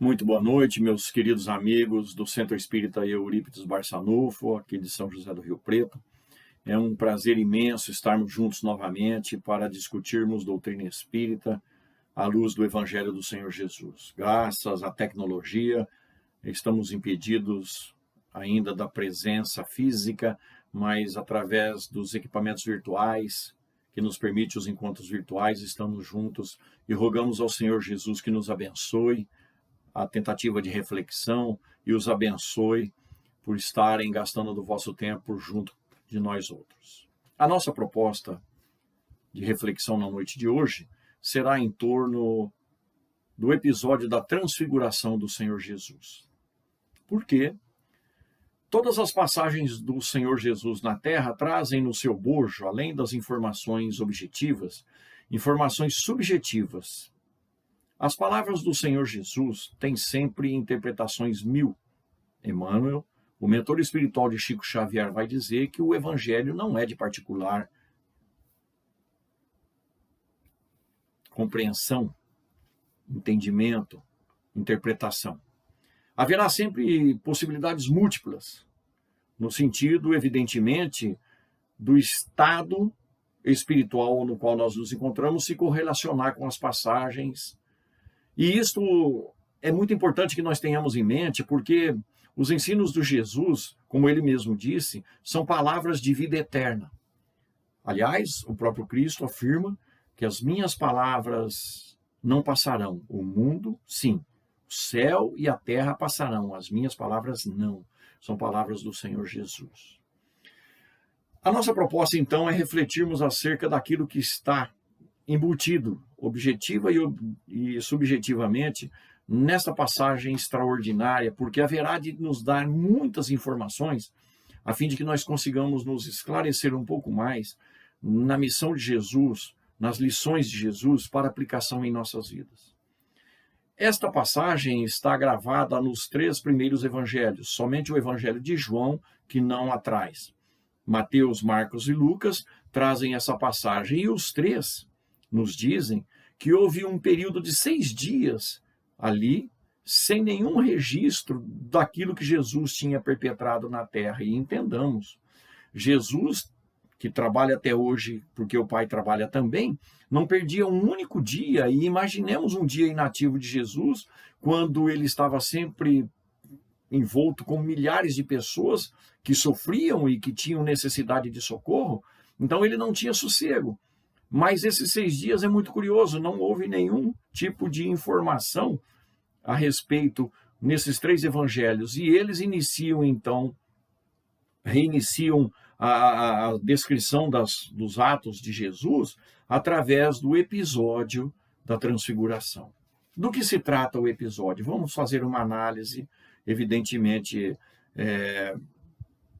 Muito boa noite, meus queridos amigos do Centro Espírita Eurípides Barçanufo, aqui de São José do Rio Preto. É um prazer imenso estarmos juntos novamente para discutirmos doutrina espírita à luz do Evangelho do Senhor Jesus. Graças à tecnologia, estamos impedidos ainda da presença física, mas através dos equipamentos virtuais, que nos permite os encontros virtuais, estamos juntos e rogamos ao Senhor Jesus que nos abençoe a tentativa de reflexão e os abençoe por estarem gastando do vosso tempo junto de nós outros. A nossa proposta de reflexão na noite de hoje será em torno do episódio da transfiguração do Senhor Jesus. Porque todas as passagens do Senhor Jesus na Terra trazem no seu bojo, além das informações objetivas, informações subjetivas. As palavras do Senhor Jesus têm sempre interpretações mil. Emmanuel, o mentor espiritual de Chico Xavier, vai dizer que o Evangelho não é de particular compreensão, entendimento, interpretação. Haverá sempre possibilidades múltiplas, no sentido, evidentemente, do estado espiritual no qual nós nos encontramos se correlacionar com as passagens. E isto é muito importante que nós tenhamos em mente, porque os ensinos do Jesus, como ele mesmo disse, são palavras de vida eterna. Aliás, o próprio Cristo afirma que as minhas palavras não passarão. O mundo, sim. O céu e a terra passarão. As minhas palavras, não. São palavras do Senhor Jesus. A nossa proposta, então, é refletirmos acerca daquilo que está embutido, objetiva e subjetivamente, nesta passagem extraordinária, porque haverá de nos dar muitas informações, a fim de que nós consigamos nos esclarecer um pouco mais na missão de Jesus, nas lições de Jesus para aplicação em nossas vidas. Esta passagem está gravada nos 3 primeiros evangelhos, somente o evangelho de João que não a traz. Mateus, Marcos e Lucas trazem essa passagem, e os 3 nos dizem que houve um período de 6 dias ali, sem nenhum registro daquilo que Jesus tinha perpetrado na terra. E entendamos, Jesus, que trabalha até hoje, porque o Pai trabalha também, não perdia um único dia. E imaginemos um dia inativo de Jesus, quando ele estava sempre envolto com milhares de pessoas que sofriam e que tinham necessidade de socorro. Então ele não tinha sossego. Mas esses 6 dias é muito curioso, não houve nenhum tipo de informação a respeito nesses 3 evangelhos. E eles reiniciam a descrição dos atos de Jesus através do episódio da transfiguração. Do que se trata o episódio? Vamos fazer uma análise, evidentemente,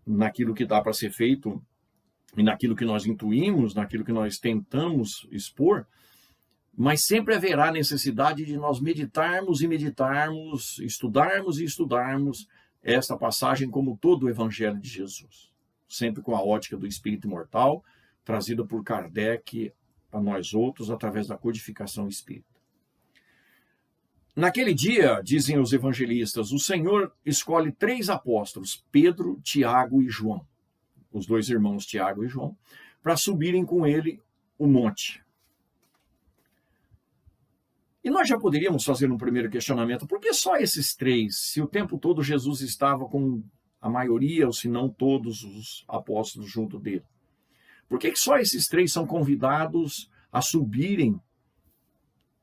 naquilo que dá para ser feito e naquilo que nós intuímos, naquilo que nós tentamos expor, mas sempre haverá necessidade de nós meditarmos e meditarmos, estudarmos e estudarmos esta passagem como todo o Evangelho de Jesus, sempre com a ótica do espírito imortal, trazida por Kardec a nós outros através da codificação espírita. Naquele dia, dizem os evangelistas, o Senhor escolhe 3 apóstolos, Pedro, Tiago e João, os 2 irmãos Tiago e João, para subirem com ele o monte. E nós já poderíamos fazer um primeiro questionamento, por que só esses 3, se o tempo todo Jesus estava com a maioria, ou se não todos os apóstolos junto dele? Por que só esses 3 são convidados a subirem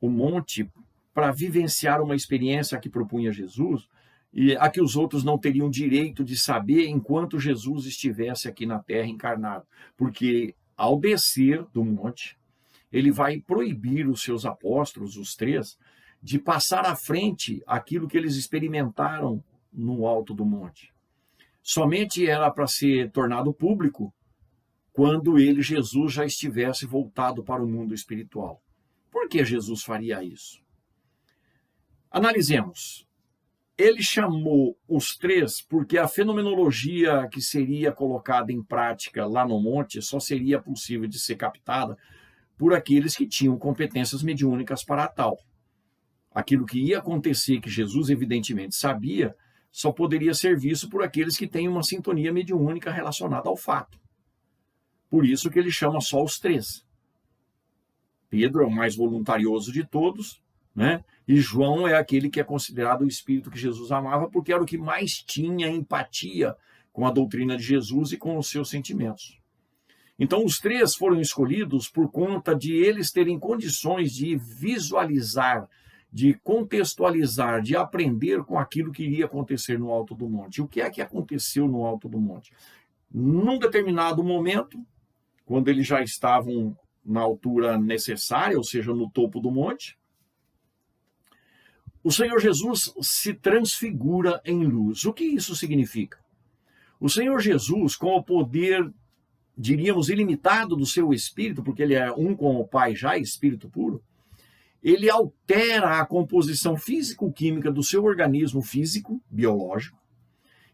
o monte para vivenciar uma experiência que propunha Jesus, e a que os outros não teriam direito de saber enquanto Jesus estivesse aqui na Terra encarnado? Porque ao descer do monte, ele vai proibir os seus apóstolos, os 3, de passar à frente aquilo que eles experimentaram no alto do monte. Somente era para ser tornado público quando ele, Jesus, já estivesse voltado para o mundo espiritual. Por que Jesus faria isso? Analisemos. Ele chamou os 3 porque a fenomenologia que seria colocada em prática lá no monte só seria possível de ser captada por aqueles que tinham competências mediúnicas para tal. aquilo que ia acontecer, que Jesus evidentemente sabia, só poderia ser visto por aqueles que têm uma sintonia mediúnica relacionada ao fato. Por isso que ele chama só os três. Pedro é o mais voluntarioso de todos, né? E João é aquele que é considerado o espírito que Jesus amava, porque era o que mais tinha empatia com a doutrina de Jesus e com os seus sentimentos. Então, os três foram escolhidos por conta de eles terem condições de visualizar, de contextualizar, de aprender com aquilo que iria acontecer no alto do monte. O que é que aconteceu no alto do monte? Num determinado momento, quando eles já estavam na altura necessária, ou seja, no topo do monte, o Senhor Jesus se transfigura em luz. O que isso significa? O Senhor Jesus, com o poder, diríamos, ilimitado do seu espírito, porque ele é um com o Pai já, espírito puro, ele altera a composição físico-química do seu organismo físico, biológico,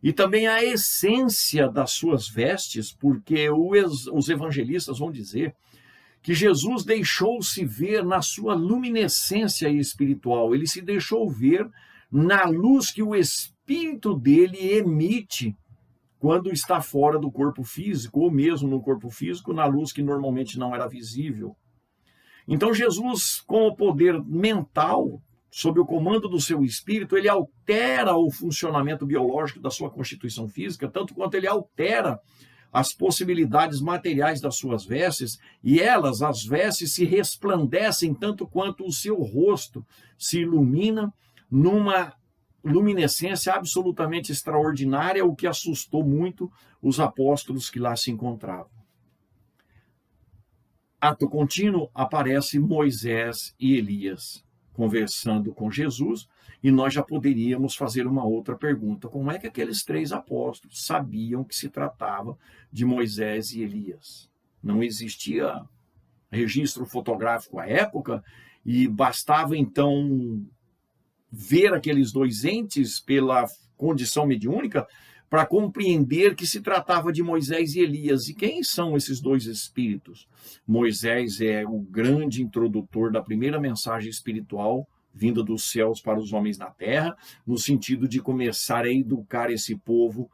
e também a essência das suas vestes, porque os evangelistas vão dizer que Jesus deixou-se ver na sua luminescência espiritual, ele se deixou ver na luz que o espírito dele emite quando está fora do corpo físico, ou mesmo no corpo físico, na luz que normalmente não era visível. Então Jesus, com o poder mental, sob o comando do seu espírito, ele altera o funcionamento biológico da sua constituição física, tanto quanto ele altera as possibilidades materiais das suas vestes, e elas, as vestes, se resplandecem tanto quanto o seu rosto se ilumina numa luminescência absolutamente extraordinária, o que assustou muito os apóstolos que lá se encontravam. Ato contínuo, aparece Moisés e Elias conversando com Jesus, e nós já poderíamos fazer uma outra pergunta. Como é que aqueles três apóstolos sabiam que se tratava de Moisés e Elias? Não existia registro fotográfico à época, e bastava então ver aqueles dois entes pela condição mediúnica para compreender que se tratava de Moisés e Elias. E quem são esses dois espíritos? Moisés é o grande introdutor da primeira mensagem espiritual vinda dos céus para os homens na terra, no sentido de começar a educar esse povo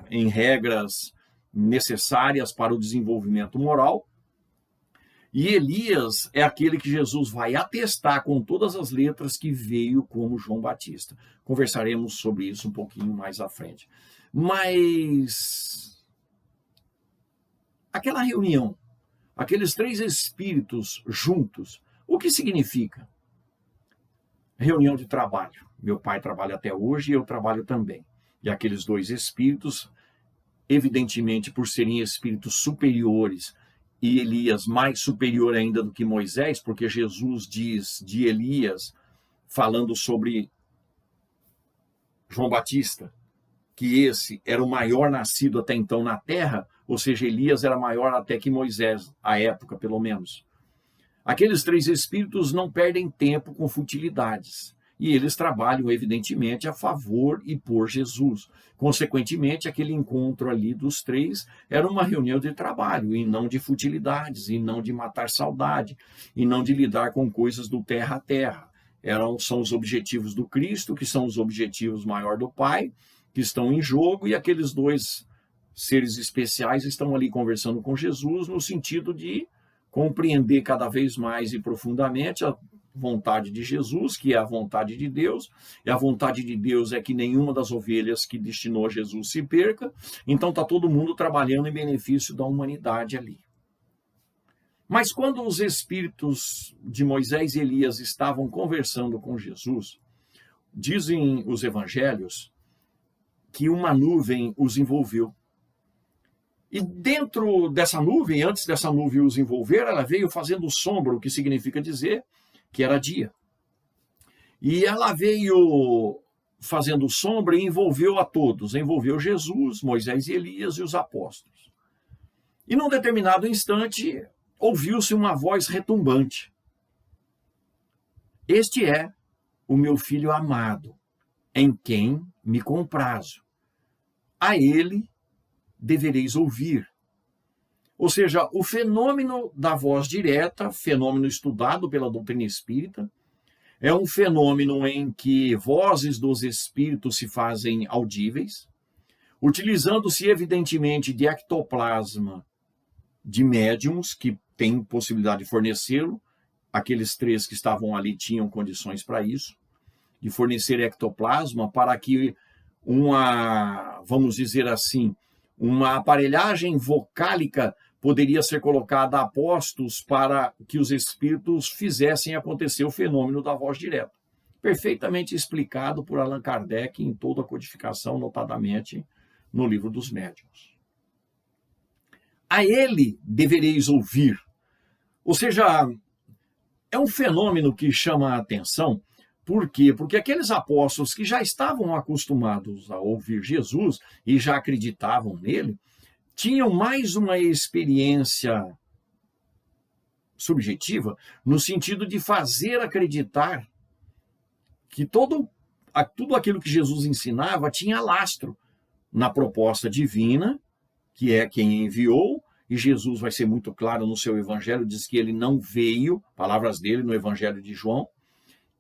em regras necessárias para o desenvolvimento moral. E Elias é aquele que Jesus vai atestar com todas as letras que veio como João Batista. Conversaremos sobre isso um pouquinho mais à frente. Mas aquela reunião, aqueles três espíritos juntos, o que significa? Reunião de trabalho. Meu pai trabalha até hoje e eu trabalho também. E aqueles dois espíritos, evidentemente por serem espíritos superiores, e Elias mais superior ainda do que Moisés, porque Jesus diz de Elias, falando sobre João Batista, que esse era o maior nascido até então na terra, ou seja, Elias era maior até que Moisés, à época pelo menos. Aqueles três espíritos não perdem tempo com futilidades. E eles trabalham, evidentemente, a favor e por Jesus. Consequentemente, aquele encontro ali dos três era uma reunião de trabalho, e não de futilidades, e não de matar saudade, e não de lidar com coisas do terra a terra. São os objetivos do Cristo, que são os objetivos maior do Pai, que estão em jogo, e aqueles dois seres especiais estão ali conversando com Jesus, no sentido de compreender cada vez mais e profundamente a vontade de Jesus, que é a vontade de Deus, e a vontade de Deus é que nenhuma das ovelhas que destinou a Jesus se perca, então está todo mundo trabalhando em benefício da humanidade ali. Mas quando os espíritos de Moisés e Elias estavam conversando com Jesus, dizem os evangelhos que uma nuvem os envolveu. E dentro dessa nuvem, antes dessa nuvem os envolver, ela veio fazendo sombra, o que significa dizer que era dia. E ela veio fazendo sombra e envolveu a todos. Envolveu Jesus, Moisés e Elias e os apóstolos. E num determinado instante, ouviu-se uma voz retumbante. Este é o meu filho amado, em quem me comprazo. A ele devereis ouvir. Ou seja, o fenômeno da voz direta, fenômeno estudado pela doutrina espírita, é um fenômeno em que vozes dos espíritos se fazem audíveis, utilizando-se evidentemente de ectoplasma de médiums que têm possibilidade de fornecê-lo. Aqueles 3 que estavam ali tinham condições para isso, de fornecer ectoplasma para que vamos dizer assim, uma aparelhagem vocálica poderia ser colocada a postos para que os espíritos fizessem acontecer o fenômeno da voz direta. Perfeitamente explicado por Allan Kardec em toda a codificação, notadamente no Livro dos Médiuns. A ele devereis ouvir. Ou seja, é um fenômeno que chama a atenção. Por quê? Porque aqueles apóstolos que já estavam acostumados a ouvir Jesus e já acreditavam nele, tinham mais uma experiência subjetiva no sentido de fazer acreditar que tudo aquilo que Jesus ensinava tinha lastro na proposta divina, que é quem enviou, e Jesus vai ser muito claro no seu evangelho, diz que ele não veio, palavras dele no evangelho de João,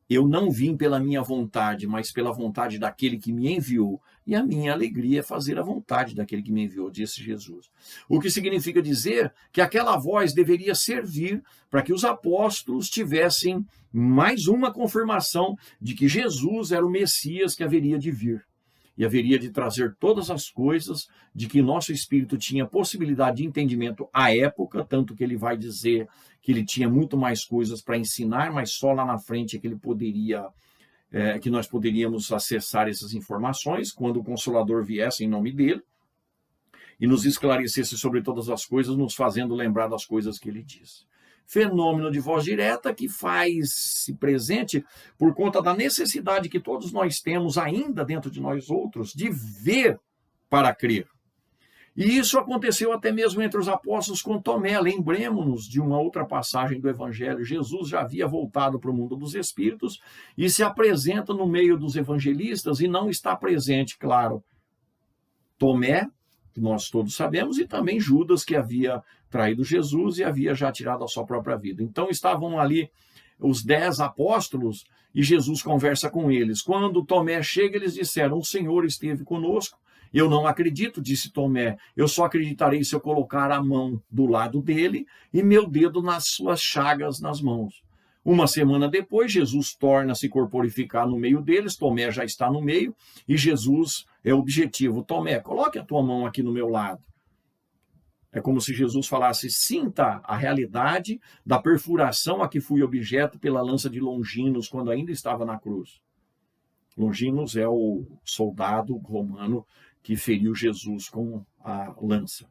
eu não vim pela minha vontade, mas pela vontade daquele que me enviou. E a minha alegria é fazer a vontade daquele que me enviou, disse Jesus. O que significa dizer que aquela voz deveria servir para que os apóstolos tivessem mais uma confirmação de que Jesus era o Messias que haveria de vir. E haveria de trazer todas as coisas, de que nosso espírito tinha possibilidade de entendimento à época, tanto que ele vai dizer que ele tinha muito mais coisas para ensinar, mas só lá na frente é que ele poderia, que nós poderíamos acessar essas informações, quando o Consolador viesse em nome dele, e nos esclarecesse sobre todas as coisas, nos fazendo lembrar das coisas que ele diz. Fenômeno de voz direta que faz-se presente por conta da necessidade que todos nós temos ainda dentro de nós outros de ver para crer. E isso aconteceu até mesmo entre os apóstolos com Tomé. Lembremos-nos de uma outra passagem do Evangelho. Jesus já havia voltado para o mundo dos espíritos e se apresenta no meio dos evangelistas e não está presente, claro, Tomé, que nós todos sabemos, e também Judas, que havia traído Jesus e havia já tirado a sua própria vida. Então estavam ali os 10 apóstolos e Jesus conversa com eles. Quando Tomé chega, eles disseram, o Senhor esteve conosco. Eu não acredito, disse Tomé, eu só acreditarei se eu colocar a mão do lado dele e meu dedo nas suas chagas nas mãos. Uma semana depois, Jesus torna a se corporificar no meio deles, Tomé já está no meio, e Jesus é objetivo. Tomé, coloque a tua mão aqui no meu lado. É como se Jesus falasse, sinta a realidade da perfuração a que fui objeto pela lança de Longinos, quando ainda estava na cruz. Longinos é o soldado romano que feriu Jesus com a lança.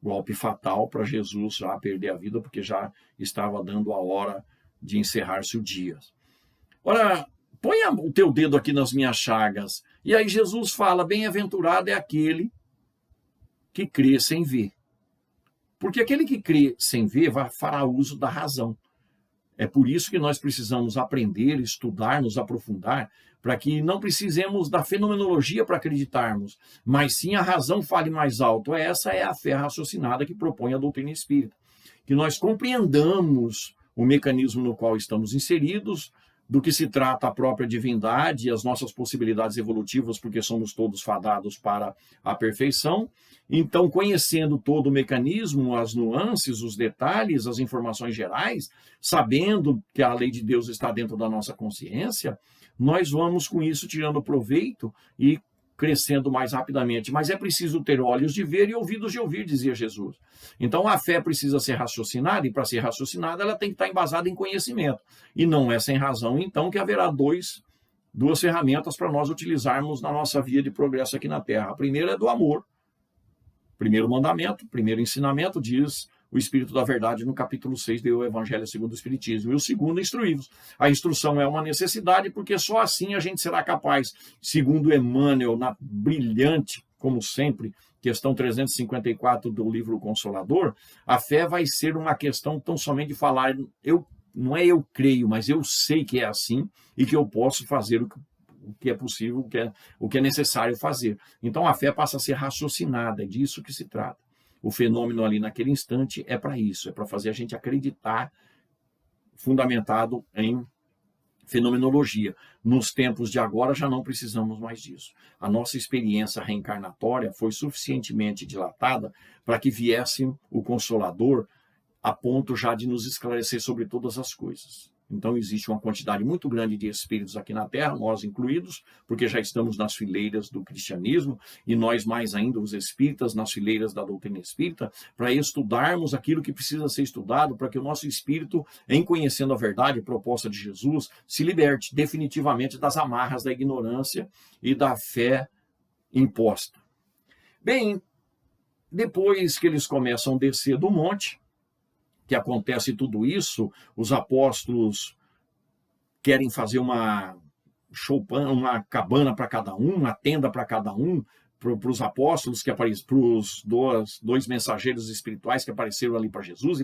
Golpe fatal para Jesus já perder a vida, porque já estava dando a hora de encerrar-se o dia. Ora, põe o teu dedo aqui nas minhas chagas. E aí Jesus fala, bem-aventurado é aquele que crê sem ver. Porque aquele que crê sem ver fará uso da razão. É por isso que nós precisamos aprender, estudar, nos aprofundar, para que não precisemos da fenomenologia para acreditarmos, mas sim a razão fale mais alto. Essa é a fé raciocinada que propõe a doutrina espírita. Que nós compreendamos o mecanismo no qual estamos inseridos, do que se trata a própria divindade e as nossas possibilidades evolutivas, porque somos todos fadados para a perfeição. Então, conhecendo todo o mecanismo, as nuances, os detalhes, as informações gerais, sabendo que a lei de Deus está dentro da nossa consciência, nós vamos com isso tirando proveito e crescendo mais rapidamente. Mas é preciso ter olhos de ver e ouvidos de ouvir, dizia Jesus. Então a fé precisa ser raciocinada, e para ser raciocinada ela tem que estar embasada em conhecimento. E não é sem razão, então, que haverá duas ferramentas para nós utilizarmos na nossa via de progresso aqui na Terra. A primeira é do amor. Primeiro mandamento, primeiro ensinamento, diz o Espírito da Verdade no capítulo 6 do Evangelho segundo o Espiritismo. E o segundo, instruí-vos. A instrução é uma necessidade, porque só assim a gente será capaz, segundo Emmanuel, na brilhante, como sempre, questão 354 do livro Consolador, a fé vai ser uma questão tão somente de falar, não é eu creio, mas eu sei que é assim e que eu posso fazer o que é possível, o que é necessário fazer. Então a fé passa a ser raciocinada, é disso que se trata. o fenômeno ali naquele instante é para isso, é para fazer a gente acreditar, fundamentado em fenomenologia. Nos tempos de agora já não precisamos mais disso. A nossa experiência reencarnatória foi suficientemente dilatada para que viesse o Consolador a ponto já de nos esclarecer sobre todas as coisas. Então existe uma quantidade muito grande de espíritos aqui na Terra, nós incluídos, porque já estamos nas fileiras do cristianismo, e nós mais ainda, os espíritas, nas fileiras da doutrina espírita, para estudarmos aquilo que precisa ser estudado, para que o nosso espírito, em conhecendo a verdade proposta de Jesus, se liberte definitivamente das amarras da ignorância e da fé imposta. Bem, depois que eles começam a descer do monte, que acontece tudo isso, os apóstolos querem fazer uma cabana para cada um, uma tenda para cada um, para os apóstolos, para os dois mensageiros espirituais que apareceram ali para Jesus,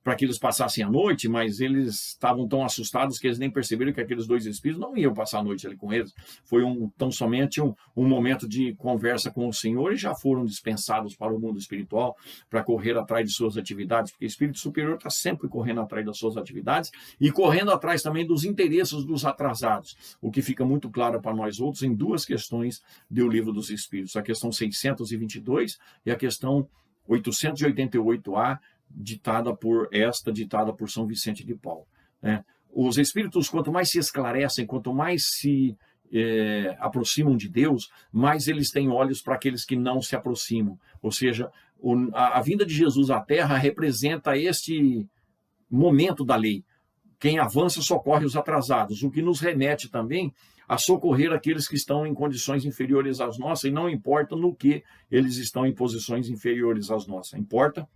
para que eles passassem a noite, mas eles estavam tão assustados que eles nem perceberam que aqueles dois espíritos não iam passar a noite ali com eles. Foi tão somente um momento de conversa com o Senhor e já foram dispensados para o mundo espiritual para correr atrás de suas atividades, porque o espírito superior está sempre correndo atrás das suas atividades e correndo atrás também dos interesses dos atrasados, o que fica muito claro para nós outros em duas questões do Livro dos Espíritos, a questão 622 e a questão 888A, ditada por São Vicente de Paulo. Os espíritos, quanto mais se esclarecem, quanto mais se aproximam de Deus, mais eles têm olhos para aqueles que não se aproximam. Ou seja, a vinda de Jesus à Terra representa este momento da lei. Quem avança socorre os atrasados, o que nos remete também a socorrer aqueles que estão em condições inferiores às nossas, e não importa no que eles estão em posições inferiores às nossas. Importa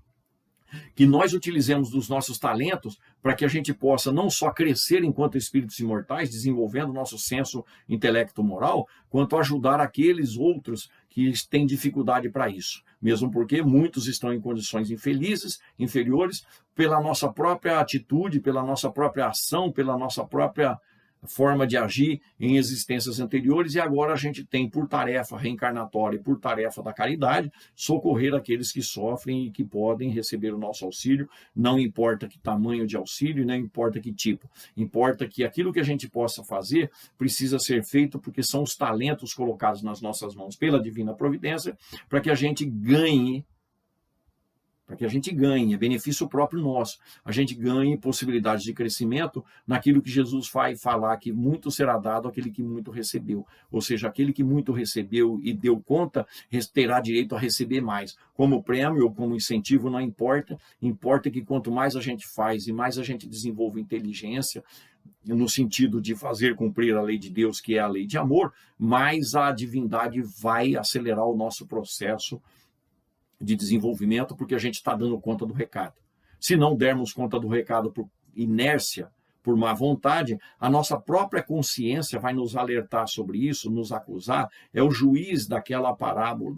que nós utilizemos dos nossos talentos para que a gente possa não só crescer enquanto espíritos imortais, desenvolvendo nosso senso intelecto-moral, quanto ajudar aqueles outros que têm dificuldade para isso. Mesmo porque muitos estão em condições infelizes, inferiores, pela nossa própria atitude, pela nossa própria ação, pela nossa própria forma de agir em existências anteriores, e agora a gente tem por tarefa reencarnatória e por tarefa da caridade socorrer aqueles que sofrem e que podem receber o nosso auxílio, não importa que tamanho de auxílio, não importa que tipo, importa que aquilo que a gente possa fazer precisa ser feito porque são os talentos colocados nas nossas mãos pela divina providência para que a gente ganhe, é benefício próprio nosso, a gente ganhe possibilidades de crescimento naquilo que Jesus vai falar, que muito será dado àquele que muito recebeu. Ou seja, aquele que muito recebeu e deu conta, terá direito a receber mais. Como prêmio ou como incentivo, não importa, importa que quanto mais a gente faz e mais a gente desenvolve inteligência, no sentido de fazer cumprir a lei de Deus, que é a lei de amor, mais a divindade vai acelerar o nosso processo de desenvolvimento, porque a gente está dando conta do recado. Se não dermos conta do recado por inércia, por má vontade, a nossa própria consciência vai nos alertar sobre isso, nos acusar. É o juiz daquela parábola,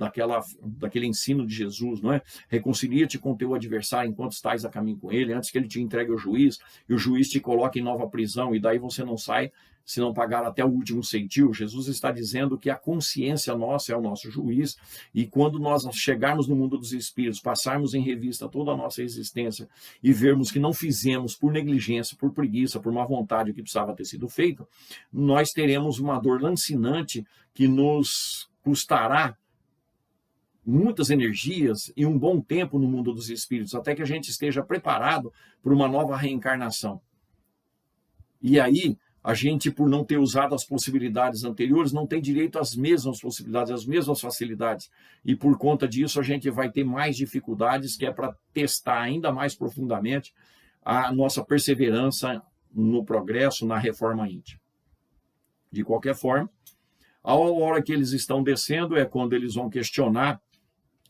daquele ensino de Jesus, não é? Reconcilia-te com teu adversário enquanto estás a caminho com ele, antes que ele te entregue ao juiz, e o juiz te coloque em nova prisão, e daí você não sai se não pagar até o último centil. Jesus está dizendo que a consciência nossa é o nosso juiz, e quando nós chegarmos no mundo dos espíritos, passarmos em revista toda a nossa existência e vermos que não fizemos por negligência, por preguiça, por má vontade o que precisava ter sido feito, nós teremos uma dor lancinante que nos custará muitas energias e um bom tempo no mundo dos espíritos, até que a gente esteja preparado para uma nova reencarnação. E aí, a gente, por não ter usado as possibilidades anteriores, não tem direito às mesmas possibilidades, às mesmas facilidades. E por conta disso, a gente vai ter mais dificuldades, que é para testar ainda mais profundamente a nossa perseverança no progresso, na reforma íntima. De qualquer forma, a hora que eles estão descendo é quando eles vão questionar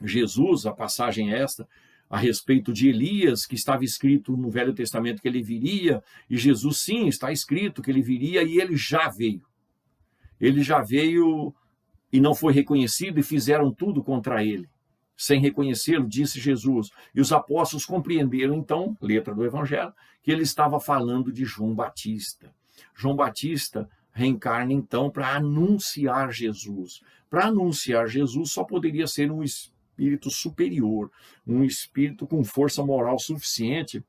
Jesus, a passagem é esta, a respeito de Elias, que estava escrito no Velho Testamento que ele viria, e Jesus, sim, está escrito que ele viria, e ele já veio. Ele já veio e não foi reconhecido, e fizeram tudo contra ele. Sem reconhecê-lo, disse Jesus. E os apóstolos compreenderam, então, letra do Evangelho, que ele estava falando de João Batista. João Batista reencarna, então, para anunciar Jesus. Para anunciar Jesus, só poderia ser um espírito superior, um espírito com força moral suficiente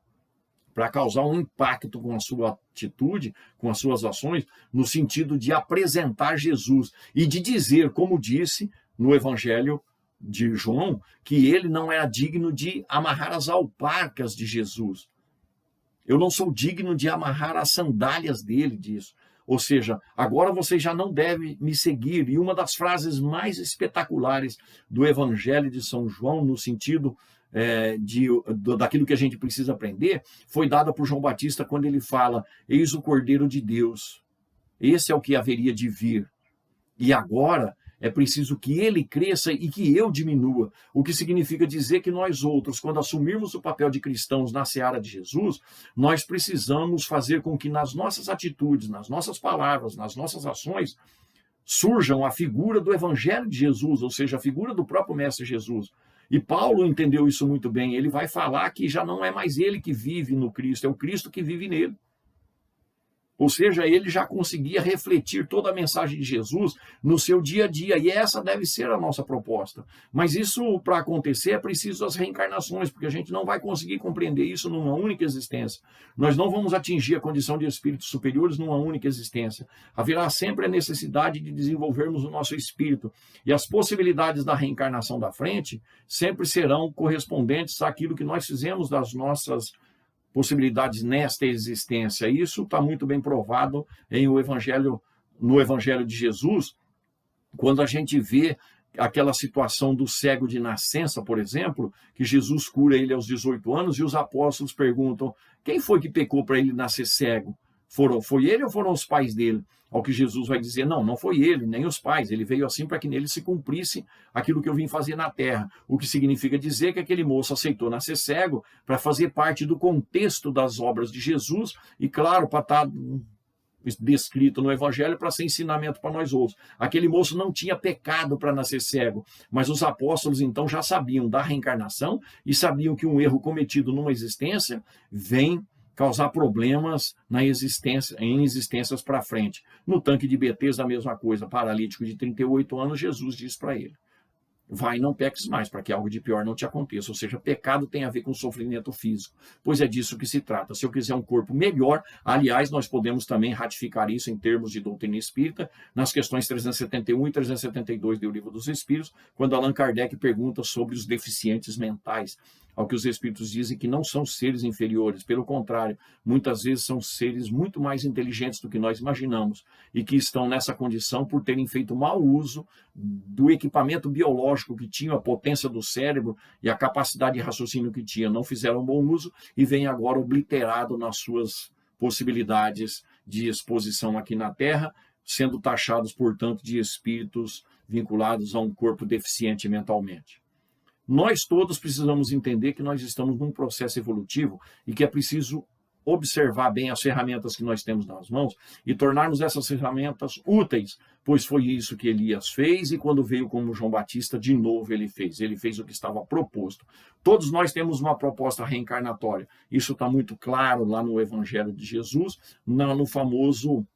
para causar um impacto com a sua atitude, com as suas ações, no sentido de apresentar Jesus e de dizer, como disse no Evangelho de João, que ele não era digno de amarrar as alparcas de Jesus. Eu não sou digno de amarrar as sandálias dele, disso. Ou seja, agora você já não deve me seguir. E uma das frases mais espetaculares do Evangelho de São João, no sentido daquilo que a gente precisa aprender, foi dada por João Batista quando ele fala: eis o Cordeiro de Deus, esse é o que haveria de vir, e agora é preciso que ele cresça e que eu diminua, o que significa dizer que nós outros, quando assumirmos o papel de cristãos na seara de Jesus, nós precisamos fazer com que nas nossas atitudes, nas nossas palavras, nas nossas ações, surjam a figura do Evangelho de Jesus, ou seja, a figura do próprio Mestre Jesus. E Paulo entendeu isso muito bem. Ele vai falar que já não é mais ele que vive no Cristo, é o Cristo que vive nele. Ou seja, ele já conseguia refletir toda a mensagem de Jesus no seu dia a dia, e essa deve ser a nossa proposta. Mas isso, para acontecer, é preciso as reencarnações, porque a gente não vai conseguir compreender isso numa única existência. Nós não vamos atingir a condição de espíritos superiores numa única existência. Haverá sempre a necessidade de desenvolvermos o nosso espírito, e as possibilidades da reencarnação da frente sempre serão correspondentes àquilo que nós fizemos das nossas possibilidades nesta existência. Isso está muito bem provado no Evangelho de Jesus, quando a gente vê aquela situação do cego de nascença, por exemplo, que Jesus cura ele aos 18 anos e os apóstolos perguntam: quem foi que pecou para ele nascer cego? Foi ele ou foram os pais dele? Ao que Jesus vai dizer: não foi ele, nem os pais. Ele veio assim para que nele se cumprisse aquilo que eu vim fazer na terra. O que significa dizer que aquele moço aceitou nascer cego para fazer parte do contexto das obras de Jesus e, claro, para estar descrito no Evangelho para ser ensinamento para nós outros. Aquele moço não tinha pecado para nascer cego, mas os apóstolos então já sabiam da reencarnação e sabiam que um erro cometido numa existência vem causar problemas em existências para frente. No tanque de Betesda, a mesma coisa. Paralítico de 38 anos, Jesus diz para ele: vai, não peques mais, para que algo de pior não te aconteça. Ou seja, pecado tem a ver com sofrimento físico, pois é disso que se trata. Se eu quiser um corpo melhor, aliás, nós podemos também ratificar isso em termos de doutrina espírita, nas questões 371 e 372 do Livro dos Espíritos, quando Allan Kardec pergunta sobre os deficientes mentais, ao que os espíritos dizem que não são seres inferiores, pelo contrário, muitas vezes são seres muito mais inteligentes do que nós imaginamos e que estão nessa condição por terem feito mau uso do equipamento biológico que tinham, a potência do cérebro e a capacidade de raciocínio que tinham. Não fizeram bom uso e vem agora obliterado nas suas possibilidades de exposição aqui na Terra, sendo taxados, portanto, de espíritos vinculados a um corpo deficiente mentalmente. Nós todos precisamos entender que nós estamos num processo evolutivo e que é preciso observar bem as ferramentas que nós temos nas mãos e tornarmos essas ferramentas úteis, pois foi isso que Elias fez e quando veio como João Batista, de novo ele fez o que estava proposto. Todos nós temos uma proposta reencarnatória, isso está muito claro lá no Evangelho de Jesus, no famoso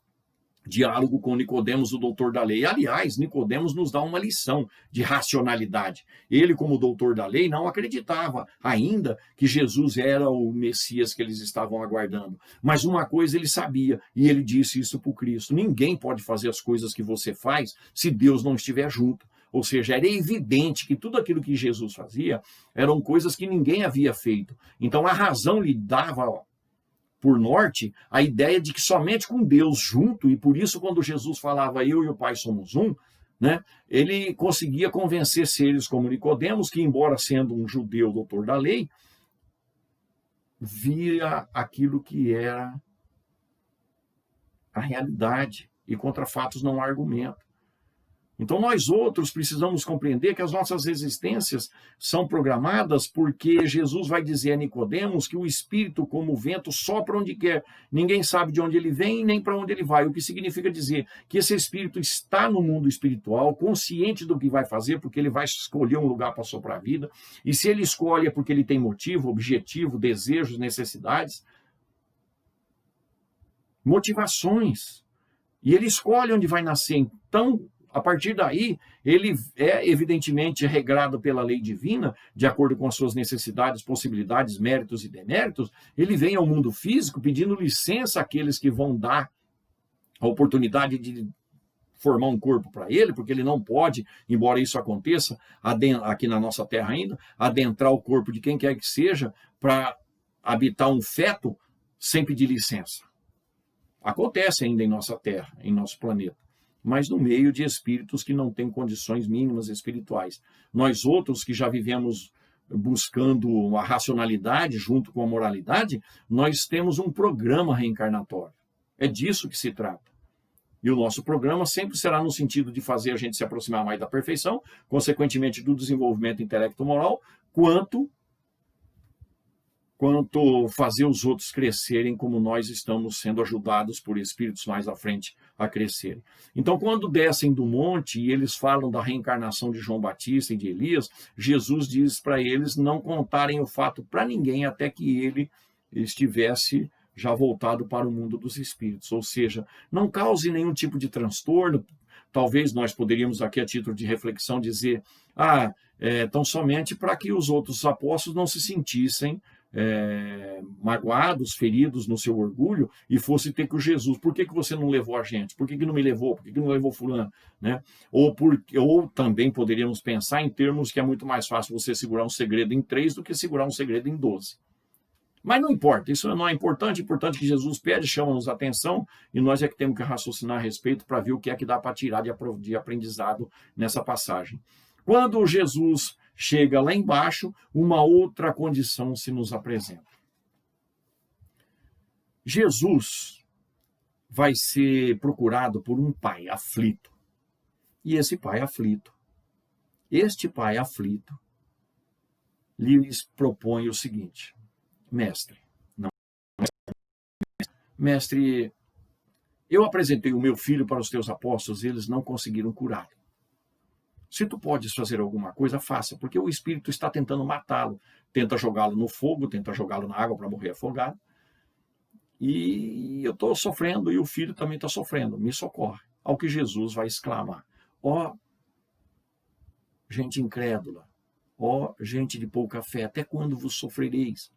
diálogo com Nicodemos, o doutor da lei. Aliás, Nicodemos nos dá uma lição de racionalidade. Ele, como doutor da lei, não acreditava ainda que Jesus era o Messias que eles estavam aguardando. Mas uma coisa ele sabia, e ele disse isso para o Cristo: ninguém pode fazer as coisas que você faz se Deus não estiver junto. Ou seja, era evidente que tudo aquilo que Jesus fazia eram coisas que ninguém havia feito. Então a razão lhe dava por norte a ideia de que somente com Deus junto, e por isso quando Jesus falava eu e o Pai somos um, né, ele conseguia convencer seres como Nicodemos, que embora sendo um judeu doutor da lei, via aquilo que era a realidade, e contra fatos não há argumento. Então nós outros precisamos compreender que as nossas existências são programadas porque Jesus vai dizer a Nicodemos que o Espírito, como o vento, sopra onde quer. Ninguém sabe de onde ele vem nem para onde ele vai. O que significa dizer que esse Espírito está no mundo espiritual, consciente do que vai fazer, porque ele vai escolher um lugar para soprar a vida. E se ele escolhe é porque ele tem motivo, objetivo, desejos, necessidades, motivações. E ele escolhe onde vai nascer. Então, A partir daí, ele é evidentemente regrado pela lei divina, de acordo com as suas necessidades, possibilidades, méritos e deméritos. Ele vem ao mundo físico pedindo licença àqueles que vão dar a oportunidade de formar um corpo para ele, porque ele não pode, embora isso aconteça aqui na nossa terra ainda, adentrar o corpo de quem quer que seja para habitar um feto sem pedir licença. Acontece ainda em nossa terra, em nosso planeta, mas no meio de espíritos que não têm condições mínimas espirituais. Nós outros que já vivemos buscando a racionalidade junto com a moralidade, nós temos um programa reencarnatório. É disso que se trata. E o nosso programa sempre será no sentido de fazer a gente se aproximar mais da perfeição, consequentemente do desenvolvimento intelecto-moral, quanto fazer os outros crescerem como nós estamos sendo ajudados por espíritos mais à frente a crescerem. Então, quando descem do monte e eles falam da reencarnação de João Batista e de Elias, Jesus diz para eles não contarem o fato para ninguém até que ele estivesse já voltado para o mundo dos espíritos, ou seja, não cause nenhum tipo de transtorno. Talvez nós poderíamos aqui, a título de reflexão, dizer, tão somente para que os outros apóstolos não se sentissem magoados, feridos no seu orgulho e fosse ter com Jesus. Por que você não levou a gente? Por que não me levou? Por que não levou fulano? Né? Ou também poderíamos pensar em termos que é muito mais fácil você segurar um segredo em 3 do que segurar um segredo em 12. Mas não importa, isso não é importante. Importante que Jesus pede, chama-nos a atenção e nós é que temos que raciocinar a respeito para ver o que é que dá para tirar de aprendizado nessa passagem. Quando Jesus chega lá embaixo, uma outra condição se nos apresenta. Jesus vai ser procurado por um pai aflito. E este pai aflito, lhes propõe o seguinte: Mestre, eu apresentei o meu filho para os teus apóstolos e eles não conseguiram curá-lo. Se tu podes fazer alguma coisa, faça, porque o espírito está tentando matá-lo. Tenta jogá-lo no fogo, tenta jogá-lo na água para morrer afogado. E eu estou sofrendo e o filho também está sofrendo. Me socorre. Ao que Jesus vai exclamar: ó, gente incrédula, ó, gente de pouca fé, até quando vos sofrereis?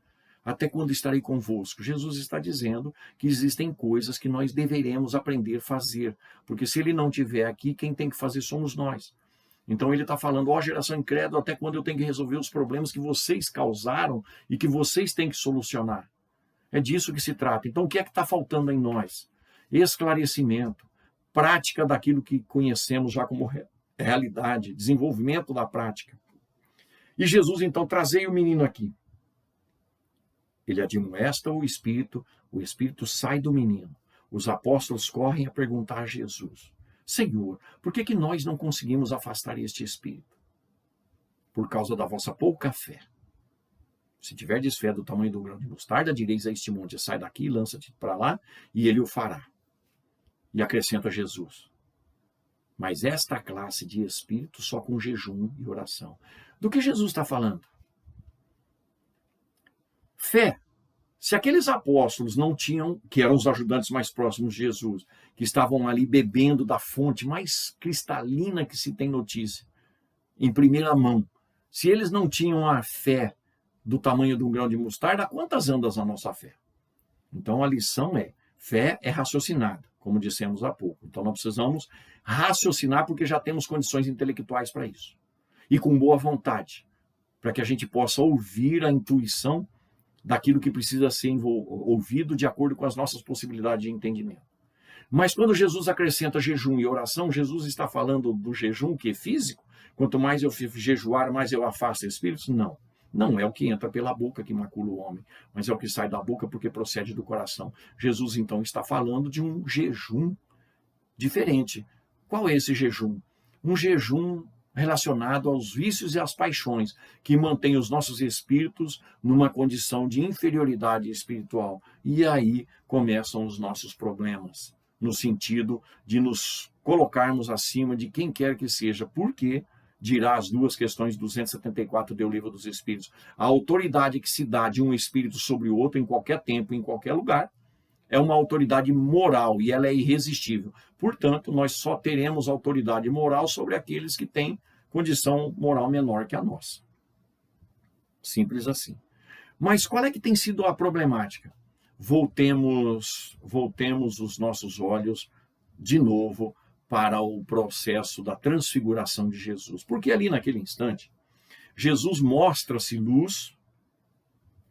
Até quando estarei convosco? Jesus está dizendo que existem coisas que nós deveremos aprender a fazer, porque se ele não estiver aqui, quem tem que fazer somos nós. Então ele está falando: ó, geração incrédula, até quando eu tenho que resolver os problemas que vocês causaram e que vocês têm que solucionar? É disso que se trata. Então o que é que está faltando em nós? Esclarecimento, prática daquilo que conhecemos já como realidade, desenvolvimento da prática. E Jesus então trazei o menino aqui. Ele admoesta o espírito sai do menino. Os apóstolos correm a perguntar a Jesus: Senhor, por que nós não conseguimos afastar este espírito? Por causa da vossa pouca fé. Se tiverdes fé do tamanho do grão de mostarda, direis a este monte: sai daqui, lança-te para lá, e ele o fará. E acrescenta Jesus: mas esta classe de espírito só com jejum e oração. Do que Jesus está falando? Fé. Se aqueles apóstolos não tinham, que eram os ajudantes mais próximos de Jesus, que estavam ali bebendo da fonte mais cristalina que se tem notícia, em primeira mão, se eles não tinham a fé do tamanho de um grão de mostarda, quantas andas a nossa fé? Então a lição é: fé é raciocinada, como dissemos há pouco. Então nós precisamos raciocinar porque já temos condições intelectuais para isso. E com boa vontade, para que a gente possa ouvir a intuição daquilo que precisa ser ouvido de acordo com as nossas possibilidades de entendimento. Mas quando Jesus acrescenta jejum e oração, Jesus está falando do jejum que é físico? Quanto mais eu jejuar, mais eu afasto espíritos? Não. Não é o que entra pela boca que macula o homem, mas é o que sai da boca porque procede do coração. Jesus então está falando de um jejum diferente. Qual é esse jejum? Um jejum relacionado aos vícios e às paixões, que mantém os nossos espíritos numa condição de inferioridade espiritual. E aí começam os nossos problemas, no sentido de nos colocarmos acima de quem quer que seja, porque, dirá as 2 questões 274 do Livro dos Espíritos, a autoridade que se dá de um espírito sobre o outro em qualquer tempo, em qualquer lugar, é uma autoridade moral e ela é irresistível. Portanto, nós só teremos autoridade moral sobre aqueles que têm condição moral menor que a nossa. Simples assim. Mas qual é que tem sido a problemática? Voltemos os nossos olhos de novo para o processo da transfiguração de Jesus. Porque ali naquele instante, Jesus mostra-se luz,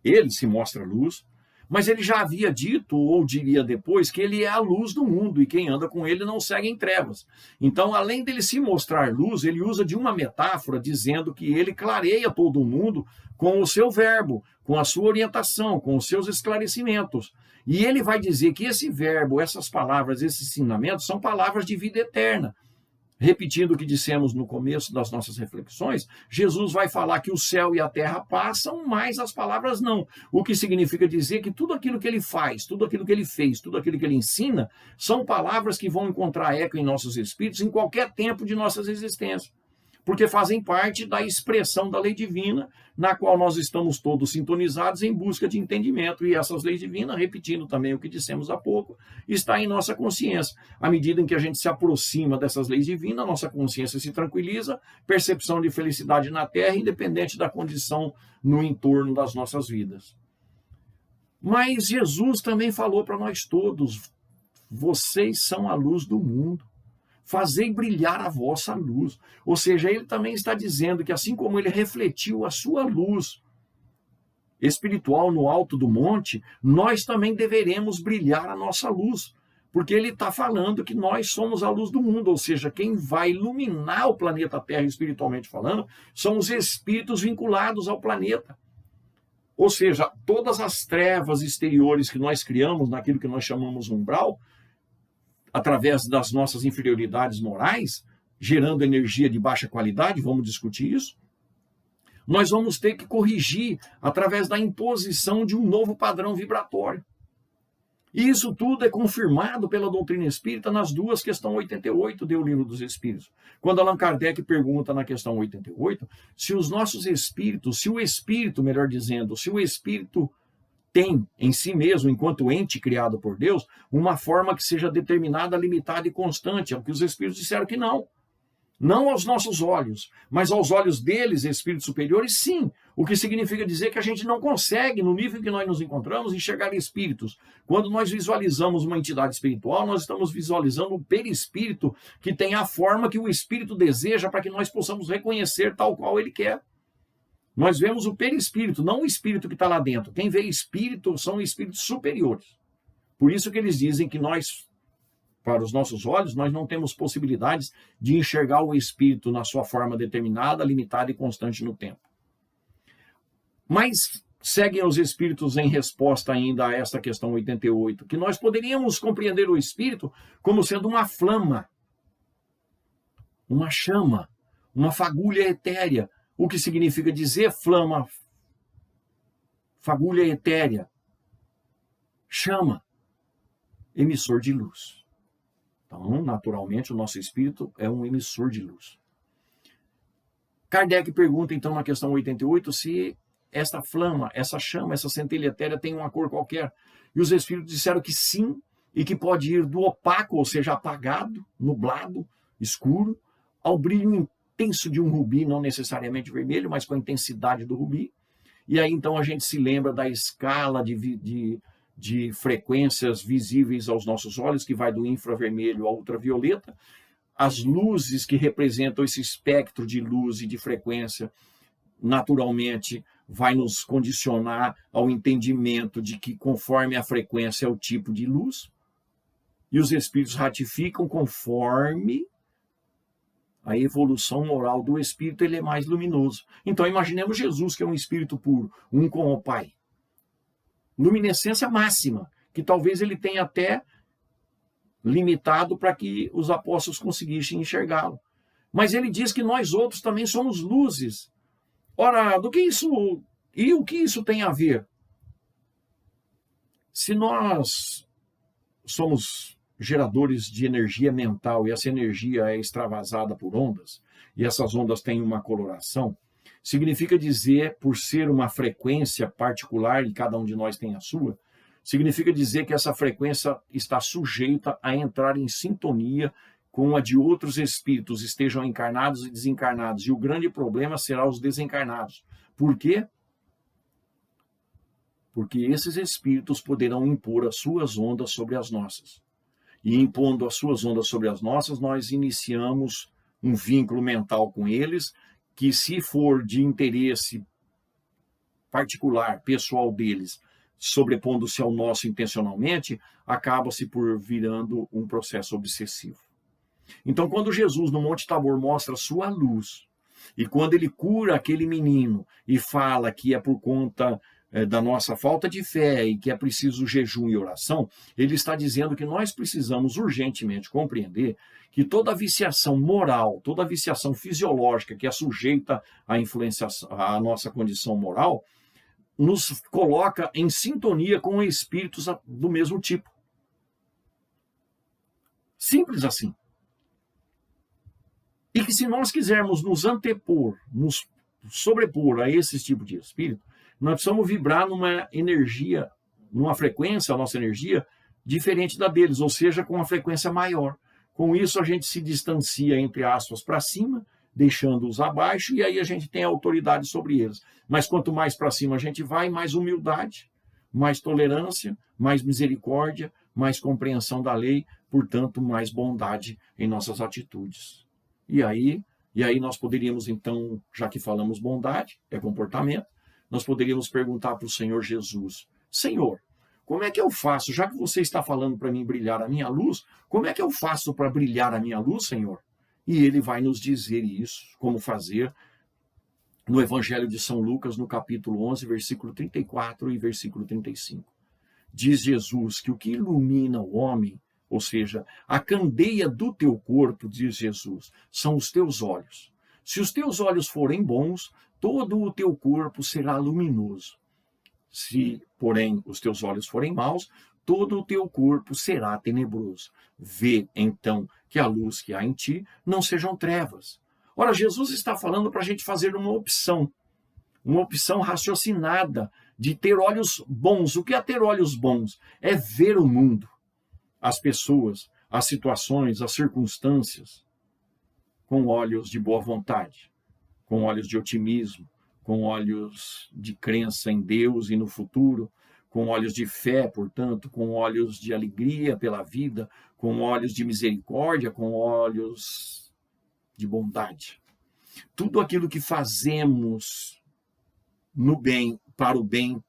ele se mostra luz, mas ele já havia dito, ou diria depois, que ele é a luz do mundo e quem anda com ele não segue em trevas. Então, além dele se mostrar luz, ele usa de uma metáfora dizendo que ele clareia todo mundo com o seu verbo, com a sua orientação, com os seus esclarecimentos. E ele vai dizer que esse verbo, essas palavras, esses ensinamentos são palavras de vida eterna. Repetindo o que dissemos no começo das nossas reflexões, Jesus vai falar que o céu e a terra passam, mas as palavras não. O que significa dizer que tudo aquilo que ele faz, tudo aquilo que ele fez, tudo aquilo que ele ensina, são palavras que vão encontrar eco em nossos espíritos em qualquer tempo de nossas existências. Porque fazem parte da expressão da lei divina, na qual nós estamos todos sintonizados em busca de entendimento. E essas leis divinas, repetindo também o que dissemos há pouco, está em nossa consciência. À medida em que a gente se aproxima dessas leis divinas, nossa consciência se tranquiliza, percepção de felicidade na Terra, independente da condição no entorno das nossas vidas. Mas Jesus também falou para nós todos, vocês são a luz do mundo. Fazei brilhar a vossa luz. Ou seja, ele também está dizendo que assim como ele refletiu a sua luz espiritual no alto do monte, nós também deveremos brilhar a nossa luz. Porque ele está falando que nós somos a luz do mundo, ou seja, quem vai iluminar o planeta Terra espiritualmente falando, são os espíritos vinculados ao planeta. Ou seja, todas as trevas exteriores que nós criamos naquilo que nós chamamos umbral, através das nossas inferioridades morais, gerando energia de baixa qualidade, vamos discutir isso, nós vamos ter que corrigir através da imposição de um novo padrão vibratório. E isso tudo é confirmado pela doutrina espírita nas duas questões 88 do Livro dos Espíritos. Quando Allan Kardec pergunta na questão 88 se os nossos espíritos, se o espírito, melhor dizendo, se o espírito tem em si mesmo, enquanto ente criado por Deus, uma forma que seja determinada, limitada e constante. É o que os espíritos disseram que não. Não aos nossos olhos, mas aos olhos deles, espíritos superiores, sim. O que significa dizer que a gente não consegue, no nível em que nós nos encontramos, enxergar espíritos. Quando nós visualizamos uma entidade espiritual, nós estamos visualizando o perispírito que tem a forma que o espírito deseja para que nós possamos reconhecer tal qual ele quer. Nós vemos o perispírito, não o espírito que está lá dentro. Quem vê espírito são espíritos superiores. Por isso que eles dizem que nós, para os nossos olhos, nós não temos possibilidades de enxergar o espírito na sua forma determinada, limitada e constante no tempo. Mas seguem os espíritos em resposta ainda a esta questão 88, que nós poderíamos compreender o espírito como sendo uma flama, uma chama, uma fagulha etérea. O que significa dizer flama, fagulha etérea, chama, emissor de luz. Então, naturalmente, o nosso espírito é um emissor de luz. Kardec pergunta, então, na questão 88, se esta flama, essa chama, essa centelha etérea tem uma cor qualquer. E os espíritos disseram que sim, e que pode ir do opaco, ou seja, apagado, nublado, escuro, ao brilho intenso de um rubi, não necessariamente vermelho, mas com a intensidade do rubi. E aí, então, a gente se lembra da escala de frequências visíveis aos nossos olhos, que vai do infravermelho ao ultravioleta. As luzes que representam esse espectro de luz e de frequência, naturalmente, vai nos condicionar ao entendimento de que, conforme a frequência, é o tipo de luz. E os espíritos ratificam conforme a evolução moral do espírito, ele é mais luminoso. Então, imaginemos Jesus, que é um espírito puro, um com o Pai. Luminescência máxima, que talvez ele tenha até limitado para que os apóstolos conseguissem enxergá-lo. Mas ele diz que nós outros também somos luzes. Ora, do que isso e o que isso tem a ver? Se nós somos geradores de energia mental e essa energia é extravasada por ondas, e essas ondas têm uma coloração, significa dizer, por ser uma frequência particular, e cada um de nós tem a sua, significa dizer que essa frequência está sujeita a entrar em sintonia com a de outros espíritos, estejam encarnados e desencarnados. E o grande problema será os desencarnados. Por quê? Porque esses espíritos poderão impor as suas ondas sobre as nossas. E impondo as suas ondas sobre as nossas, nós iniciamos um vínculo mental com eles, que se for de interesse particular, pessoal deles, sobrepondo-se ao nosso intencionalmente, acaba-se por virando um processo obsessivo. Então, quando Jesus no Monte Tabor mostra sua luz, e quando ele cura aquele menino e fala que é por conta da nossa falta de fé e que é preciso jejum e oração, ele está dizendo que nós precisamos urgentemente compreender que toda viciação moral, toda viciação fisiológica que é sujeita à influência à nossa condição moral, nos coloca em sintonia com espíritos do mesmo tipo. Simples assim. E que se nós quisermos nos antepor, nos sobrepor a esse tipo de espírito, nós precisamos vibrar numa energia, numa frequência, a nossa energia, diferente da deles, ou seja, com uma frequência maior. Com isso a gente se distancia, entre aspas, para cima, deixando-os abaixo, e aí a gente tem autoridade sobre eles. Mas quanto mais para cima a gente vai, mais humildade, mais tolerância, mais misericórdia, mais compreensão da lei, portanto, mais bondade em nossas atitudes. E aí nós poderíamos, então, já que falamos bondade, é comportamento, nós poderíamos perguntar para o Senhor Jesus: Senhor, como é que eu faço, já que você está falando para mim brilhar a minha luz, como é que eu faço para brilhar a minha luz, Senhor? E ele vai nos dizer isso, como fazer, no Evangelho de São Lucas, no capítulo 11, versículo 34 e versículo 35. Diz Jesus que o que ilumina o homem, ou seja, a candeia do teu corpo, diz Jesus, são os teus olhos. Se os teus olhos forem bons, todo o teu corpo será luminoso. Se, porém, os teus olhos forem maus, todo o teu corpo será tenebroso. Vê, então, que a luz que há em ti não sejam trevas. Ora, Jesus está falando para a gente fazer uma opção raciocinada de ter olhos bons. O que é ter olhos bons? É ver o mundo, as pessoas, as situações, as circunstâncias, com olhos de boa vontade, com olhos de otimismo, com olhos de crença em Deus e no futuro, com olhos de fé, portanto, com olhos de alegria pela vida, com olhos de misericórdia, com olhos de bondade. Tudo aquilo que fazemos no bem, para o bem,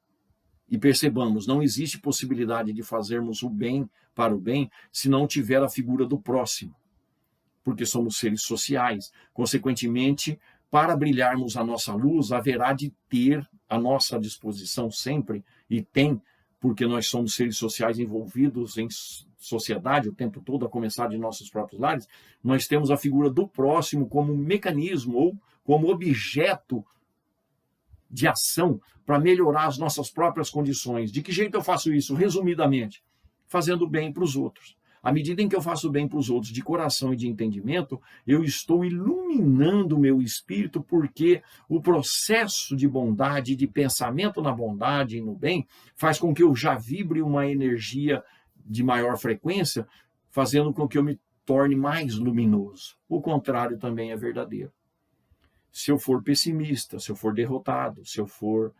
e percebamos, não existe possibilidade de fazermos o bem para o bem se não tiver a figura do próximo, porque somos seres sociais. Consequentemente, para brilharmos a nossa luz, haverá de ter à nossa disposição sempre, e tem, porque nós somos seres sociais envolvidos em sociedade o tempo todo, a começar de nossos próprios lares, nós temos a figura do próximo como mecanismo ou como objeto de ação para melhorar as nossas próprias condições. De que jeito eu faço isso? Resumidamente, fazendo bem para os outros. À medida em que eu faço bem para os outros de coração e de entendimento, eu estou iluminando o meu espírito, porque o processo de bondade, de pensamento na bondade e no bem, faz com que eu já vibre uma energia de maior frequência, fazendo com que eu me torne mais luminoso. O contrário também é verdadeiro. Se eu for pessimista, se eu for derrotado, se eu for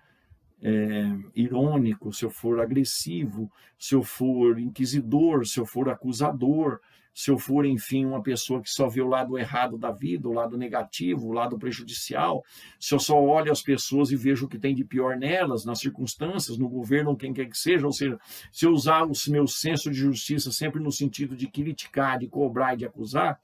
irônico, se eu for agressivo, se eu for inquisidor, se eu for acusador, se eu for, enfim, uma pessoa que só vê o lado errado da vida, o lado negativo, o lado prejudicial, se eu só olho as pessoas e vejo o que tem de pior nelas, nas circunstâncias, no governo, quem quer que seja, ou seja, se eu usar o meu senso de justiça sempre no sentido de criticar, de cobrar e de acusar,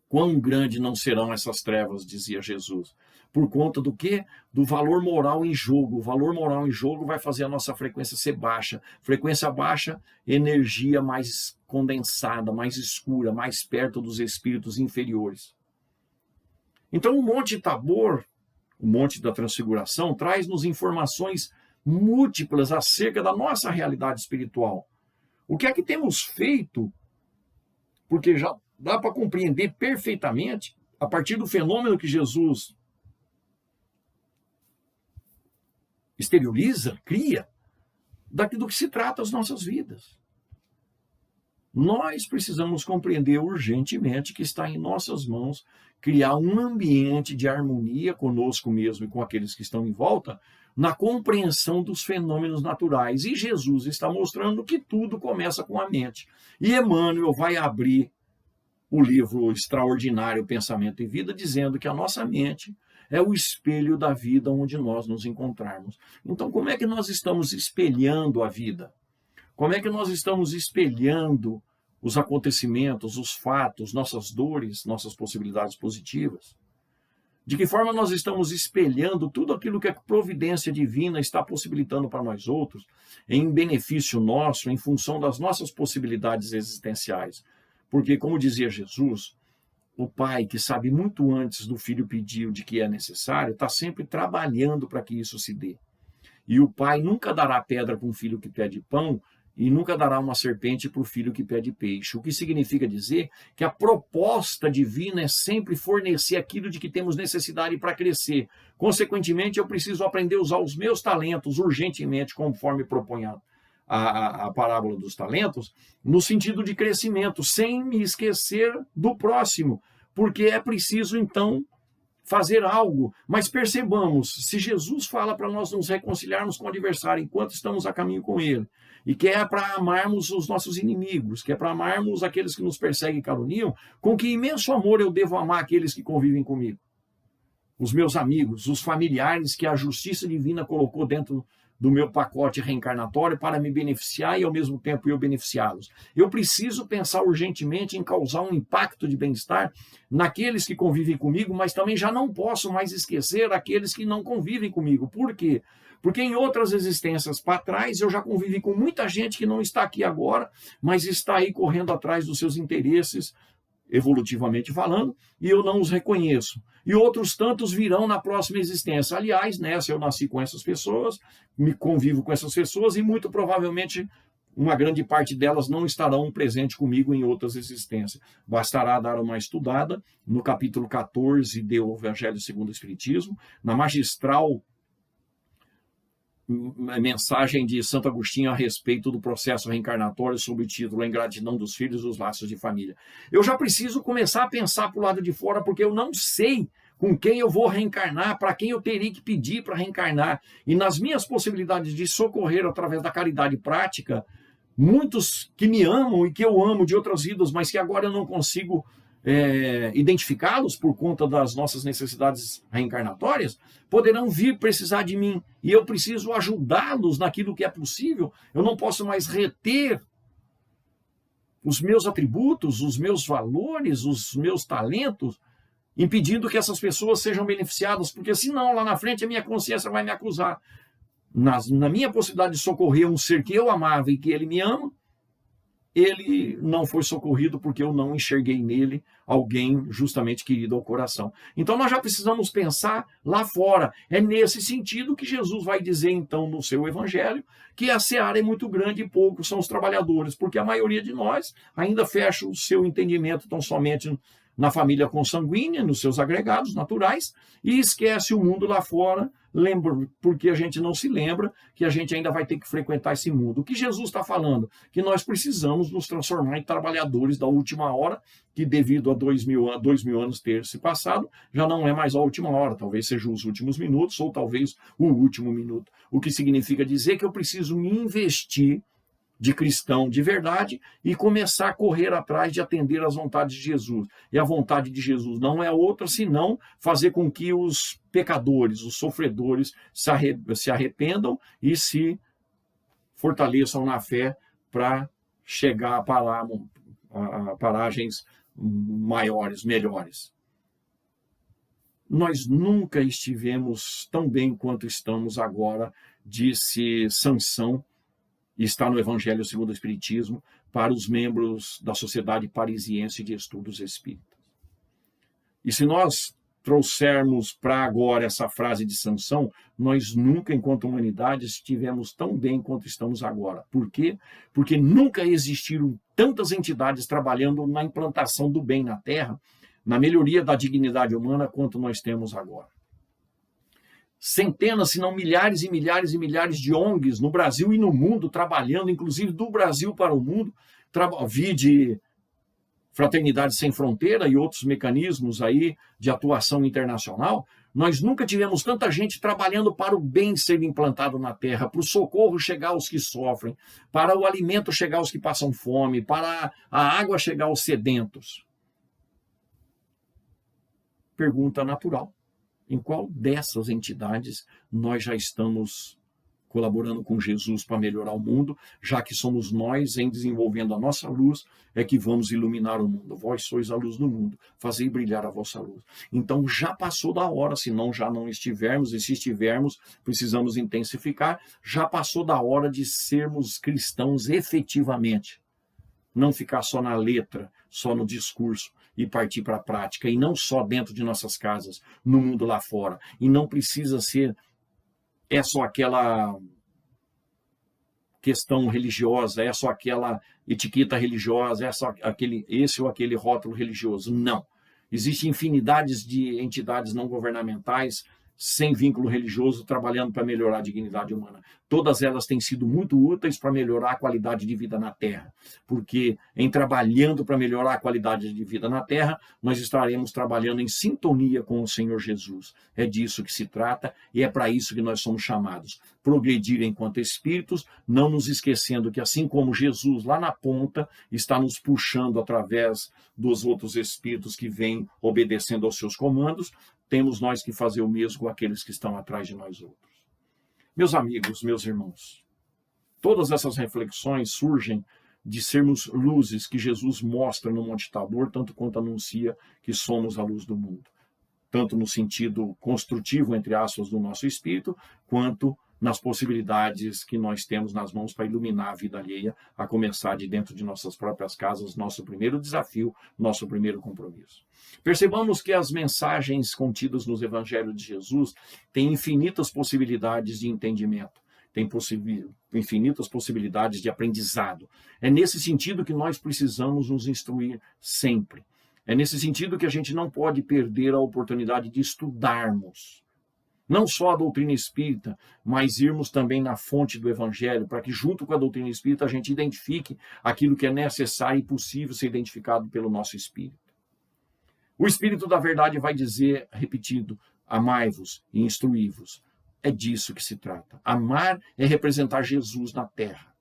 quão grande não serão essas trevas, dizia Jesus. Por conta do quê? Do valor moral em jogo. O valor moral em jogo vai fazer a nossa frequência ser baixa. Frequência baixa, energia mais condensada, mais escura, mais perto dos espíritos inferiores. Então o Monte Tabor, o Monte da Transfiguração, traz-nos informações múltiplas acerca da nossa realidade espiritual. O que é que temos feito? Porque já dá para compreender perfeitamente, a partir do fenômeno que Jesus exterioriza, cria, daquilo que se trata as nossas vidas. Nós precisamos compreender urgentemente que está em nossas mãos criar um ambiente de harmonia conosco mesmo e com aqueles que estão em volta, na compreensão dos fenômenos naturais. E Jesus está mostrando que tudo começa com a mente. E Emmanuel vai abrir o livro extraordinário Pensamento e Vida, dizendo que a nossa mente é o espelho da vida onde nós nos encontrarmos. Então, como é que nós estamos espelhando a vida? Como é que nós estamos espelhando os acontecimentos, os fatos, nossas dores, nossas possibilidades positivas? De que forma nós estamos espelhando tudo aquilo que a providência divina está possibilitando para nós outros, em benefício nosso, em função das nossas possibilidades existenciais? Porque, como dizia Jesus, o pai que sabe muito antes do filho pedir o de que é necessário, está sempre trabalhando para que isso se dê. E o pai nunca dará pedra para um filho que pede pão, e nunca dará uma serpente para o filho que pede peixe. O que significa dizer que a proposta divina é sempre fornecer aquilo de que temos necessidade para crescer. Consequentemente, eu preciso aprender a usar os meus talentos urgentemente, conforme propõe a parábola dos talentos, no sentido de crescimento, sem me esquecer do próximo, porque é preciso, então, fazer algo. Mas percebamos, se Jesus fala para nós nos reconciliarmos com o adversário enquanto estamos a caminho com ele, e que é para amarmos os nossos inimigos, que é para amarmos aqueles que nos perseguem e caluniam, com que imenso amor eu devo amar aqueles que convivem comigo? Os meus amigos, os familiares que a justiça divina colocou dentro do meu pacote reencarnatório para me beneficiar e, ao mesmo tempo, eu beneficiá-los. Eu preciso pensar urgentemente em causar um impacto de bem-estar naqueles que convivem comigo, mas também já não posso mais esquecer aqueles que não convivem comigo. Por quê? Porque em outras existências para trás eu já convivi com muita gente que não está aqui agora, mas está aí correndo atrás dos seus interesses, evolutivamente falando, e eu não os reconheço. E outros tantos virão na próxima existência. Aliás, nessa eu nasci com essas pessoas, me convivo com essas pessoas, e muito provavelmente uma grande parte delas não estarão presentes comigo em outras existências. Bastará dar uma estudada no capítulo 14 do Evangelho segundo o Espiritismo, na magistral mensagem de Santo Agostinho a respeito do processo reencarnatório sob o título A Ingratidão dos Filhos e os Laços de Família. Eu já preciso começar a pensar para o lado de fora, porque eu não sei com quem eu vou reencarnar, para quem eu teria que pedir para reencarnar. E nas minhas possibilidades de socorrer através da caridade prática, muitos que me amam e que eu amo de outras vidas, mas que agora eu não consigo identificá-los por conta das nossas necessidades reencarnatórias, poderão vir precisar de mim, e eu preciso ajudá-los naquilo que é possível. Eu não posso mais reter os meus atributos, os meus valores, os meus talentos, impedindo que essas pessoas sejam beneficiadas, porque senão lá na frente a minha consciência vai me acusar. Na minha possibilidade de socorrer um ser que eu amava e que ele me ama, ele não foi socorrido porque eu não enxerguei nele alguém justamente querido ao coração. Então nós já precisamos pensar lá fora. É nesse sentido que Jesus vai dizer então no seu evangelho que a seara é muito grande e poucos são os trabalhadores, porque a maioria de nós ainda fecha o seu entendimento tão somente na família consanguínea, nos seus agregados naturais, e esquece o mundo lá fora, porque a gente não se lembra que a gente ainda vai ter que frequentar esse mundo. O que Jesus está falando? Que nós precisamos nos transformar em trabalhadores da última hora, que devido a 2000 anos ter se passado, já não é mais a última hora, talvez seja os últimos minutos, ou talvez o último minuto. O que significa dizer que eu preciso me investir de cristão de verdade e começar a correr atrás de atender às vontades de Jesus. E a vontade de Jesus não é outra senão fazer com que os pecadores, os sofredores, se arrependam e se fortaleçam na fé para chegar a paragens maiores, melhores. Nós nunca estivemos tão bem quanto estamos agora, disse Sansão, está no Evangelho segundo o Espiritismo, para os membros da Sociedade Parisiense de Estudos Espíritas. E se nós trouxermos para agora essa frase de Sansão, nós nunca, enquanto humanidade, estivemos tão bem quanto estamos agora. Por quê? Porque nunca existiram tantas entidades trabalhando na implantação do bem na Terra, na melhoria da dignidade humana, quanto nós temos agora. centenas, se não milhares e milhares e milhares de ONGs no Brasil e no mundo trabalhando, inclusive do Brasil para o mundo, vide Fraternidade Sem Fronteira e outros mecanismos aí de atuação internacional. Nós nunca tivemos tanta gente trabalhando para o bem ser implantado na terra, para o socorro chegar aos que sofrem, para o alimento chegar aos que passam fome, para a água chegar aos sedentos. Pergunta natural: em qual dessas entidades nós já estamos colaborando com Jesus para melhorar o mundo, já que somos nós, em desenvolvendo a nossa luz, é que vamos iluminar o mundo. Vós sois a luz do mundo, fazei brilhar a vossa luz. Então já passou da hora, se não já não estivermos, e se estivermos, precisamos intensificar, já passou da hora de sermos cristãos efetivamente. Não ficar só na letra, só no discurso, e partir para a prática, e não só dentro de nossas casas, no mundo lá fora. E não precisa ser só aquela questão religiosa, é só aquela etiqueta religiosa, é só esse ou aquele rótulo religioso. Não. Existem infinidades de entidades não governamentais sem vínculo religioso, trabalhando para melhorar a dignidade humana. Todas elas têm sido muito úteis para melhorar a qualidade de vida na Terra, porque em trabalhando para melhorar a qualidade de vida na Terra, nós estaremos trabalhando em sintonia com o Senhor Jesus. É disso que se trata e é para isso que nós somos chamados. Progredir enquanto espíritos, não nos esquecendo que assim como Jesus lá na ponta está nos puxando através dos outros espíritos que vêm obedecendo aos seus comandos, temos nós que fazer o mesmo com aqueles que estão atrás de nós outros. Meus amigos, meus irmãos, todas essas reflexões surgem de sermos luzes que Jesus mostra no Monte Tabor, tanto quanto anuncia que somos a luz do mundo. Tanto no sentido construtivo, entre aspas, do nosso espírito, quanto nas possibilidades que nós temos nas mãos para iluminar a vida alheia, a começar de dentro de nossas próprias casas, nosso primeiro desafio, nosso primeiro compromisso. Percebamos que as mensagens contidas nos Evangelhos de Jesus têm infinitas possibilidades de entendimento, têm infinitas possibilidades de aprendizado. É nesse sentido que nós precisamos nos instruir sempre. É nesse sentido que a gente não pode perder a oportunidade de estudarmos não só a doutrina espírita, mas irmos também na fonte do Evangelho, para que junto com a doutrina espírita a gente identifique aquilo que é necessário e possível ser identificado pelo nosso espírito. O Espírito da Verdade vai dizer, repetido, amai-vos e instruí-vos. É disso que se trata. Amar é representar Jesus na Terra.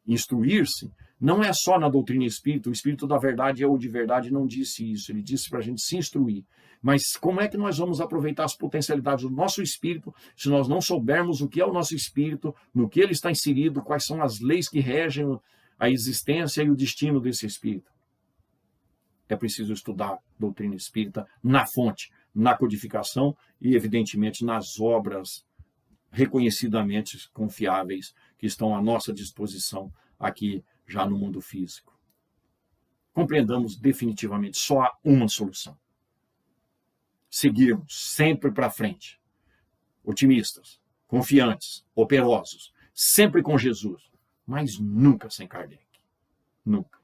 Instruir-se não é só na doutrina espírita, o Espírito da Verdade ou de verdade não disse isso, ele disse para a gente se instruir. Mas como é que nós vamos aproveitar as potencialidades do nosso espírito se nós não soubermos o que é o nosso espírito, no que ele está inserido, quais são as leis que regem a existência e o destino desse espírito? É preciso estudar doutrina espírita na fonte, na codificação e, evidentemente, nas obras reconhecidamente confiáveis que estão à nossa disposição aqui já no mundo físico. Compreendamos definitivamente, só há uma solução. Seguirmos sempre para frente, otimistas, confiantes, operosos, sempre com Jesus, mas nunca sem Kardec. Nunca.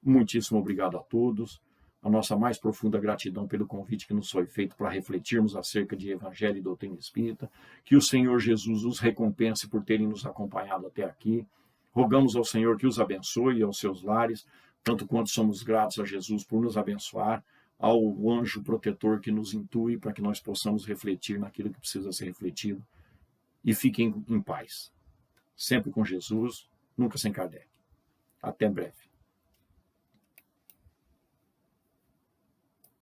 Muitíssimo obrigado a todos. A nossa mais profunda gratidão pelo convite que nos foi feito para refletirmos acerca de Evangelho e doutrina espírita. Que o Senhor Jesus os recompense por terem nos acompanhado até aqui. Rogamos ao Senhor que os abençoe e aos seus lares, tanto quanto somos gratos a Jesus por nos abençoar, ao anjo protetor que nos intui para que nós possamos refletir naquilo que precisa ser refletido. E fiquem em paz. Sempre com Jesus, nunca sem Kardec. Até breve.